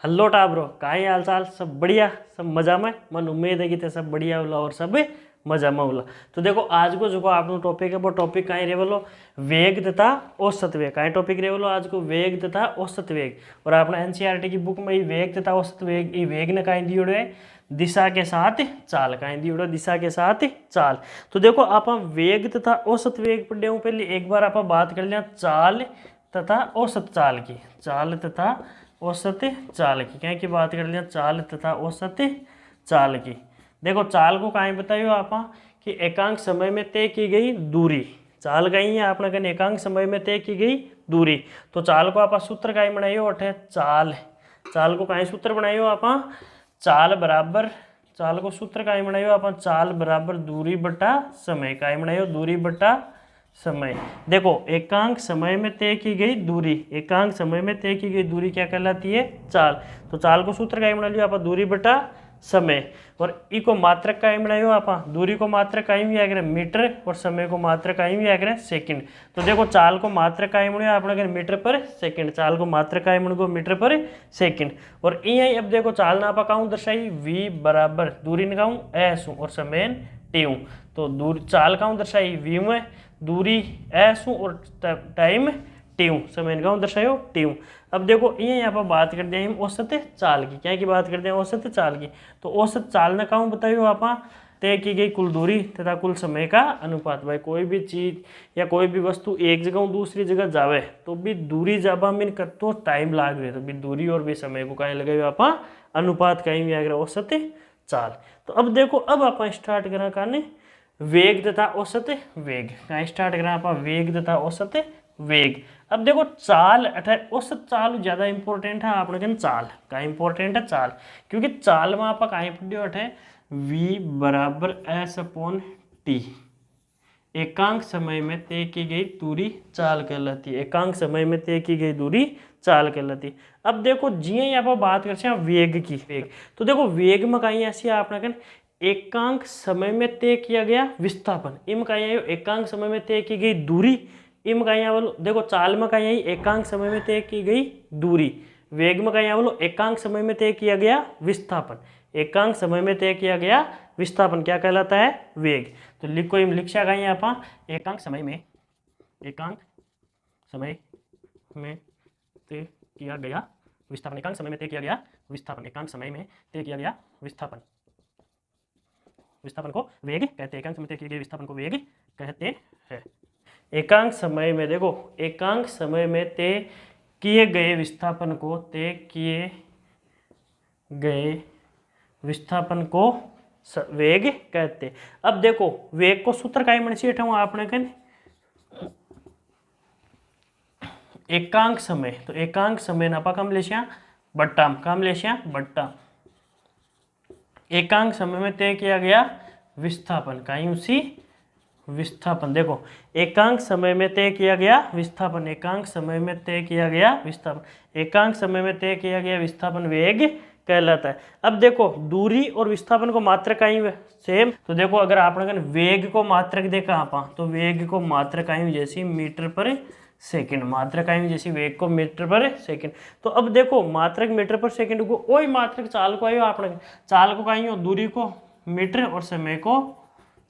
Hello टाब्रो काई हाल चाल सब बढ़िया सब मजा में। मन उम्मीद है कि ते सब बढ़िया होला और सब मजा में होला। तो देखो आज को जो आपनो टॉपिक है वो टॉपिक कहीं रेवलो वेग तथा औसत वेग। कहीं टॉपिक रेवलो आज को वेग तथा औसत वेग। और आपने एनसीईआरटी की बुक में ये वेग तथा औसत वेग ये वेग ने कहीं दियोड़ो है दिशा के साथ चाल। कहीं दियोड़ो दिशा के साथ चाल। तो देखो आप वेग तथा औसत वेग पढ़े हूँ पहले एक बार आप बात कर लिया चाल तथा औसत चाल की। चाल तथा औसत चाल की क्या की बात कर लिया चाल तथा औसत चाल की। देखो चाल को कहीं बताइयो आप कि एकांक समय में तय की गई दूरी। चाल कहीं है आपने कहने एकांक समय में तय की गई दूरी। तो चाल को आप सूत्र कहीं बनाइयो अठे चाल। चाल को कहीं सूत्र बनाइयो आप चाल बराबर चाल को सूत्र कहीं बनाइयो आप चाल बराबर दूरी बटा समय। कहीं बनाइयो दूरी बटा समय। देखो एकांक समय में तय की गई दूरी। एकांक समय में तय की गई दूरी क्या कहलाती है चाल। तो चाल को सूत्र का बना लियो आप दूरी बटा समय। और ई को मात्रक का बनाइयो आप दूरी को मात्रक का भी आगे मीटर और समय को मात्रक का भी आगे सेकंड। तो देखो चाल को मात्रक का बनाया आपने अगर मीटर पर सेकंड। चाल को मात्रक का बन मीटर पर सेकंड। और यही अब देखो चाल ना आप कहूँ दर्शाई v बराबर दूरी ने कहूँ एस और समय टी हूँ। तो दूरी चाल कहूँ दर्शाई v में दूरी एस हूँ और टाइम टी हूँ। समय गाँव दर्शायो टी हूँ। अब देखो ये यहाँ पर बात करते हैं हम औसत चाल की। क्या की बात करते हैं औसत चाल की। तो औसत चाल ने कहूँ बताइयो आप तय की गई कुल दूरी तथा कुल समय का अनुपात। भाई कोई भी चीज या कोई भी वस्तु एक जगह दूसरी जगह जावे तो भी दूरी जाबा में तो टाइम लाग रहे। तो भी दूरी और भी समय को कहीं लगाइयो आप अनुपात कहीं भी आगे औसत चाल। तो अब देखो अब आप स्टार्ट करा करने वेग तथा औसत वेग। कहाँ स्टार्ट करा आप वेग तथा औसत वेग। अब देखो चाल औसत चाल ज्यादा इंपॉर्टेंट है आपने कहना चाल का इंपॉर्टेंट है चाल। क्योंकि चाल में आप कहीं पढ़ियो अठे v बराबर एस अपॉन टी। एकांक समय में तय की गई दूरी चाल कहलाती है। एकांक समय में तय की गई दूरी चाल कहलाती। अब देखो जी यहाँ पर बात करते हैं वेग की। वेग तो देखो वेग में कहीं ऐसी आपने कहना एकांक समय में तय किया गया विस्थापन। इम कहीं एकांक समय में तय की गई दूरी। इम कहीं बोलो देखो चाल में कहीं एकांक समय में तय की गई दूरी। वेग में कहीं बोलो एकांक समय में तय किया गया विस्थापन। एकांक समय में तय किया गया विस्थापन क्या कहलाता है वेग। तो लिखो इम लिखा कहीं आप एकांक समय में तय किया गया विस्थापन। एकांक समय में तय किया गया विस्थापन। एकांक समय में तय किया गया विस्थापन। विस्थापन को वेग कहते हैं। एकांक समय में तय किए गए विस्थापन को वेग कहते हैं। एकांक समय में देखो एकांक समय में तय किए गए विस्थापन को तय किए गए विस्थापन को वेग कहते। अब देखो वेग को सूत्र का मन से आपने कहने एकांक समय। तो एकांक समय ना कम लेशिया बट्टा कम लेशिया बट्टा एकांक समय में तय किया गया विस्थापन कहीं उसी विस्थापन। देखो एकांक समय में तय किया गया विस्थापन। एकांक समय में तय किया गया विस्थापन। एकांक समय में तय किया गया विस्थापन वेग कहलाता है। अब देखो दूरी और विस्थापन को मात्रक आई सेम। तो देखो अगर आपने वेग को मात्रक देखा आप तो वेग को मात्रक आई जैसी मीटर पर सेकंड। मात्रक आई जैसी वेग को मीटर पर सेकंड। तो अब देखो मात्रक मीटर पर सेकंड को वही मात्रक चाल को आयो आपने चाल को कहीं दूरी को मीटर और समय को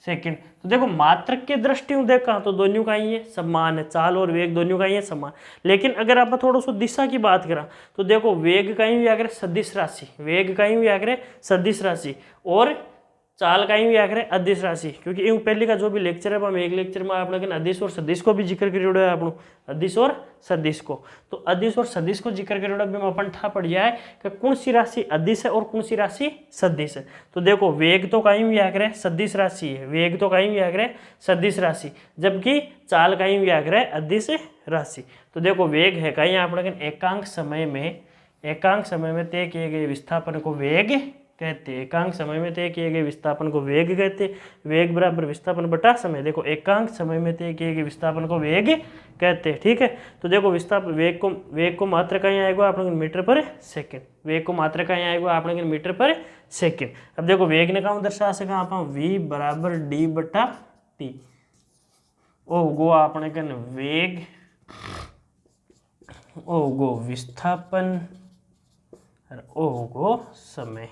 सेकंड। तो देखो मात्रक के दृष्टि देखा तो दोनों का ही है समान है। चाल और वेग दोनों का ही है समान। लेकिन अगर आप थोड़ा सा दिशा की बात करा तो देखो वेग कहीं भी आकर सदिश राशि। वेग कहीं भी आकर सदिश राशि और चाल कहीं भी आकर अदिश राशि। क्योंकि इन पहले का जो भी लेक्चर है हम एक लेक्चर में आप लोगों ने अदिश और सदिश को भी जिक्र करियोड़ो है आपनो अदिश और सदिश को। तो अदिश और सदिश को जिक्र करियोड़ो भी अपन ठा पड़ जाए कि कौन सी राशि अदिश है और कौन सी राशि सदिश है। तो देखो वेग तो कहीं भी आकर सदिश राशि है। वेग तो कहीं भी आकर सदिश राशि जबकि चाल कहीं भी आकर अदिश राशि। तो देखो वेग है कहीं आप लोगों एकांक समय में तय किए गए विस्थापन को वेग कहते। एकांक समय में तय किए गए विस्थापन को वेग कहते। वेग बराबर विस्थापन बटा समय। देखो एकांक समय में तय किए गए विस्थापन को वेग कहते हैं। ठीक है। तो देखो विस्थापन वेग को मात्रा कहीं आएगा आप लोग मीटर पर सेकंड। वेग को मात्रा कहीं आएगा आप लोग मीटर पर सेकंड। अब देखो वेग ने कहाँ दर्शा सका आप v बराबर डी बटा टी। ओ गो आपने कन वेग ओ गो विस्थापन और ओ को समय।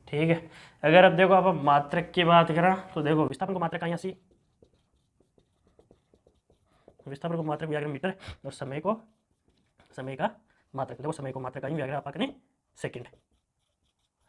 ठीक है। अगर अब देखो आप मात्रक की बात करें तो देखो विस्थापन को मात्रक कहीं ऐसी, विस्थापन को मात्रक व्याग्र मीटर और समय को समय का मात्रक, देखो समय को मात्रक कहीं व्याग्र आप करें सेकंड,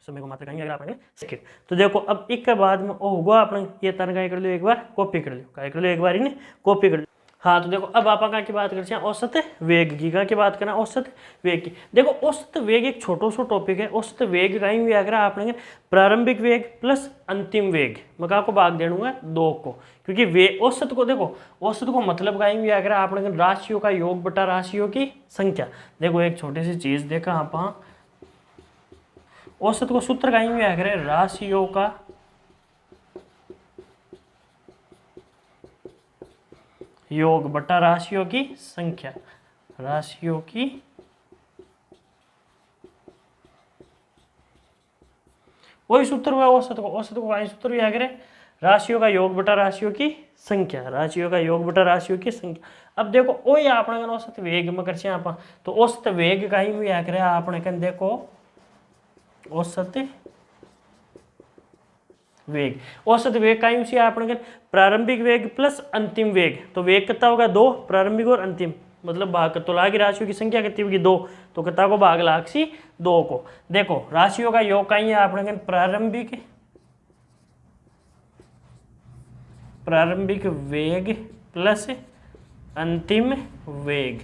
समय को मात्रक कहीं व्याग्र आप सेकंड। तो देखो अब एक के बाद में ओ होगा अपने ये तन का कर लो, एक बार कॉपी कर लो, क्या कर लो एक बार इन्हें कॉपी कर लो। हाँ तो देखो अब आप कहाँ की बात करते हैं, औसत वेग की, कहाँ की बात करना औसत वेग की। देखो औसत वेग एक छोटो सो टॉपिक है। औसत वेग कहीं भी अगर आपने प्रारंभिक वेग प्लस अंतिम वेग, मैं कहाँ को भाग दे दूंगा 2 को, क्योंकि वे औसत को देखो, औसत को मतलब कहीं भी अगर आपने राशियों का योग बटा राशियों की संख्या। देखो एक छोटी सी चीज देखा आप, औसत को सूत्र कहीं भी अगर राशियों का योग बटा राशियों की संख्या, राशियों की वही सूत्र हुआ औसत को, औसत को वही सूत्र भी आगे राशियों का योग बटा राशियों की संख्या, राशियों का योग बटा राशियों की संख्या। अब देखो वही आपने औसत वेग में कर आप, तो औसत वेग कहीं भी आगे आपने कन देखो औसत वेग, औसत वेग का यूं आपने प्रारंभिक वेग प्लस अंतिम वेग, तो वेग कितना होगा 2, प्रारंभिक और अंतिम, मतलब भाग तो लागी राशियों की संख्या कितनी होगी 2, तो कितना को भाग लाग सी 2 को। देखो राशियों का योग का ही आपने प्रारंभिक वेग प्लस अंतिम वेग,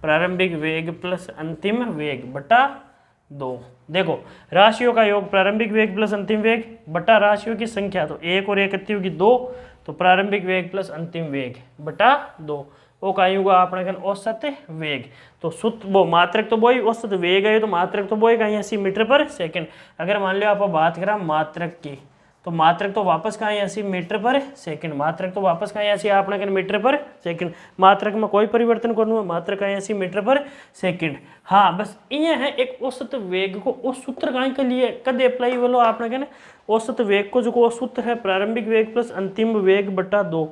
प्रारंभिक वेग प्लस अंतिम वेग बटा 2। देखो राशियों का योग प्रारंभिक वेग प्लस अंतिम वेग बटा राशियों की संख्या, तो 1 और 1 कितनी होगी 2, तो प्रारंभिक वेग प्लस अंतिम वेग बटा 2, वो का होगा अपने औसत वेग। तो सूत्र वो मात्रक तो वही, औसत वेग है तो मात्रक तो वही कहीं 80 मीटर पर सेकंड। अगर मान लो आप बात करें मात्रक की, तो मात्रक तो वापस कहाँ 80 मीटर पर सेकंड, मात्रक तो वापस कहाँ 80 आपने मीटर पर सेकंड, मात्रक में कोई परिवर्तन करूँ, मात्रक कहाँ 80 मीटर पर सेकंड। हाँ बस ये है एक औसत वेग को उस सूत्र कहाँ के लिए कद अप्लाई बोलो आपने कहना, औसत वेग को जो सूत्र है प्रारंभिक वेग प्लस अंतिम वेग बटा 2,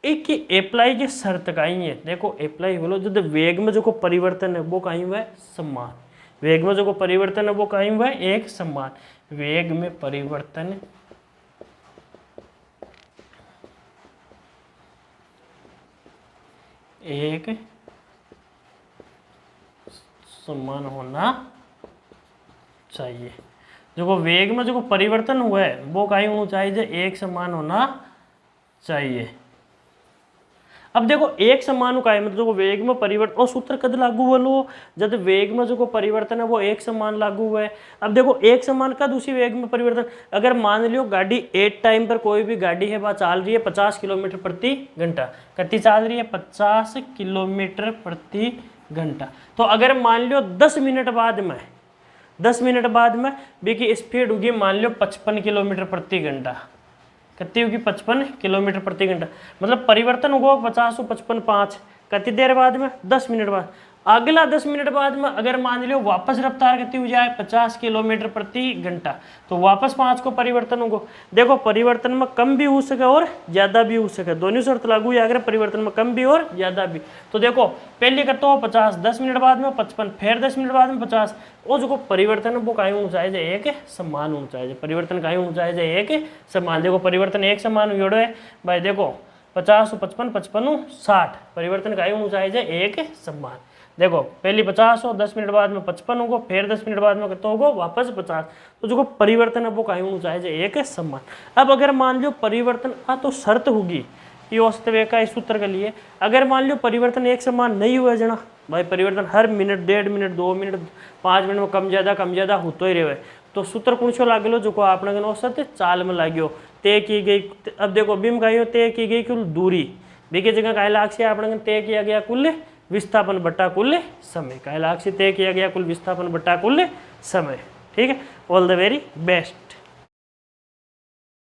एक अप्लाई की शर्त कहीं है। देखो अप्लाई बोलो जो वेग में जो को परिवर्तन है वो कहीं हुआ है समान, वेग में जो को परिवर्तन है वो कहीं हुआ है एक समान, वेग में परिवर्तन एक समान होना चाहिए। जो वेग में जो परिवर्तन हुआ है वो कहीं होना चाहिए एक समान होना चाहिए। अब देखो एक समान का मतलब जो वेग में परिवर्तन और सूत्र कद लागू बोलो जब वेग में जो परिवर्तन है वो एक समान लागू हुआ है। अब देखो एक समान कद उसी वेग में परिवर्तन, अगर मान लियो गाड़ी एट टाइम पर कोई भी गाड़ी है वह चल रही है 50 किलोमीटर प्रति घंटा, कितनी चल रही है 50 किलोमीटर प्रति घंटा, तो अगर मान लियो 10 मिनट बाद में भी स्पीड होगी मान लो 55 किलोमीटर प्रति घंटा, कितनी होगी 55 किलोमीटर प्रति घंटा, मतलब परिवर्तन होगा 50 और 55 5, कितनी देर बाद में 10 मिनट बाद। अगला 10 मिनट बाद में अगर मान लो वापस रफ्तार कितनी हो जाए 50 किलोमीटर प्रति घंटा, तो वापस 5 को परिवर्तन होगा। देखो परिवर्तन में कम भी हो सके और ज़्यादा भी हो सके, दोनों शर्त लागू है अगर परिवर्तन में कम भी और ज़्यादा भी। तो देखो पहले करता हो 50, 10 मिनट बाद में 55, फिर 10 मिनट बाद में 50, वो जो परिवर्तन है वो कहीं होना चाहिए एक समान होना चाहिए, परिवर्तन कहीं होना चाहिए एक समान। देखो परिवर्तन एक समान जोड़ो है भाई, देखो 50 और 55, 55 और 60, परिवर्तन कहीं होना चाहिए एक समान। देखो पहली 50 हो 10 मिनट बाद में 55 होगा, फिर 10 मिनट बाद में कितना होगा वापस 50, तो जो परिवर्तन है वो कहीं होना चाहिए एक समान। अब अगर मान लो परिवर्तन तो शर्त होगी कि औसत वेग का इस सूत्र के लिए, अगर मान लो परिवर्तन एक समान नहीं हुआ जना भाई, परिवर्तन हर मिनट 1.5 मिनट 2 मिनट 5 मिनट में कम ज़्यादा होते ही रहे, तो सूत्र कौन सो लागलो जो आपने औसत चाल में लाग्यो तय की गई। अब देखो बीम का तय की गई कुल दूरी, बी की जगह का लाग से आपने तय किया गया कुल विस्थापन बटा कुल समय, का लाग से तय किया गया कुल विस्थापन बटा कुल समय। ठीक है, ऑल द वेरी बेस्ट।